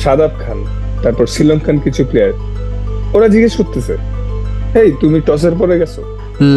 শাদাব খান, তারপর শ্রীলঙ্কান কিছু প্লেয়ার, ওরা জিজ্ঞেস করতেছে, এই তুমি টসের পরে গেছো?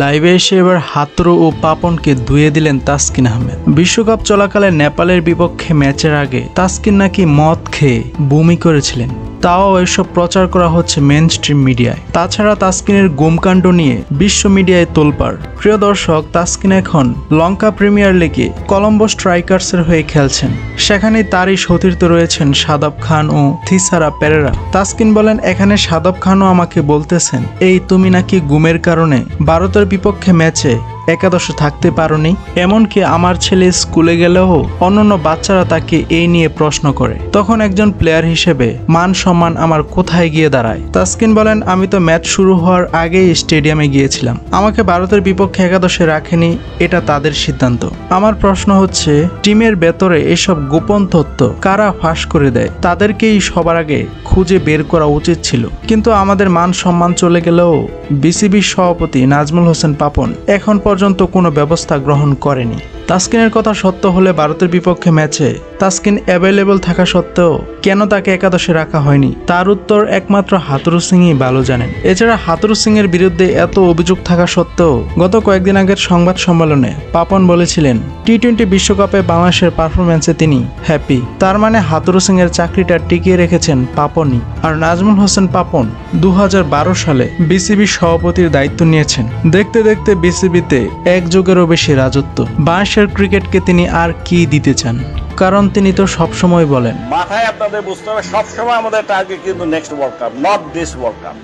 লাইভে এসে এবার হাতরু ও পাপনকে ধুয়ে দিলেন তাসকিন আহমেদ। বিশ্বকাপ চলাকালে নেপালের বিপক্ষে ম্যাচের আগে তাসকিন নাকি মদ খেয়ে বমি করেছিলেন, তাও এসব প্রচার করা হচ্ছে মেন স্ট্রিম মিডিয়ায়। তাছাড়া তাসকিনের গুমকাণ্ড নিয়ে বিশ্ব মিডিয়ায় তোলপাড়। প্রিয় দর্শক, তাসকিন এখন লঙ্কা প্রিমিয়ার লিগে কলম্বো স্ট্রাইকার্সের হয়ে খেলছেন। সেখানে তারই সতীর্থ রয়েছেন শাদাব খান ও থিসারা পেরেরা। তাসকিন বলেন, এখানে শাদাব খানও আমাকে বলতেছেন, এই তুমি নাকি গুমের কারণে ভারতের বিপক্ষে ম্যাচে একাদশে থাকতে পারোনি। এমনকি আমার ছেলে স্কুলে গেলেও অন্যান্য বাচ্চারা তাকে এই নিয়ে প্রশ্ন করে। তখন একজন প্লেয়ার হিসেবে মান সম্মান আমার কোথায় গিয়ে দাঁড়ায়? তাসকিন বলেন, আমি তো ম্যাচ শুরু হওয়ার আগেই স্টেডিয়ামে গিয়েছিলাম। আমাকে ভারতের বিপক্ষে একাদশে রাখেনি, এটা তাদের সিদ্ধান্ত। আমার প্রশ্ন হচ্ছে, টিমের ভেতরে এসব গোপন তথ্য কারা ফাঁস করে দেয়? তাদেরকেই সবার আগে খুঁজে বের করা উচিত ছিল। কিন্তু আমাদের মান সম্মান চলে গেলেও বিসিবির সভাপতি নাজমুল হোসেন পাপন এখন পর্যন্ত কোনো ব্যবস্থা গ্রহণ করেনি। তাসকিনের কথা সত্য হলে ভারতের বিপক্ষে ম্যাচে তাসকিন অ্যাভেলেবল থাকা সত্ত্বেও কেন তাকে একাদশে রাখা হয়নি, তার উত্তর একমাত্র হাতুরু সিংই ভালো জানেন। এছাড়া হাতুরু সিং এর বিরুদ্ধে এত অভিযোগ থাকা সত্ত্বেও গত কয়েকদিন আগের সংবাদ সম্মেলনে পাপন বলেছিলেন, টি-20 বিশ্বকাপে বাংলাদেশের পারফরম্যান্সে তিনি হ্যাপি। তার মানে হাতুরু সিং এর চাকরিটা টিকিয়ে রেখেছেন পাপনই। আর নাজমুল হোসেন পাপন 2012 সালে বিসিবির সভাপতির দায়িত্ব নিয়েছেন। দেখতে দেখতে বিসিবিতে এক যুগেরও বেশি রাজত্ব। বাংলাদেশের ক্রিকেটকে তিনি আর কি দিতে চান? কারণ তিনি তো সবসময় বলেন, মাথায় আপনাদের বুঝতে হবে, সবসময় আমাদের টার্গেট কিন্তু next world cup, not this world cup.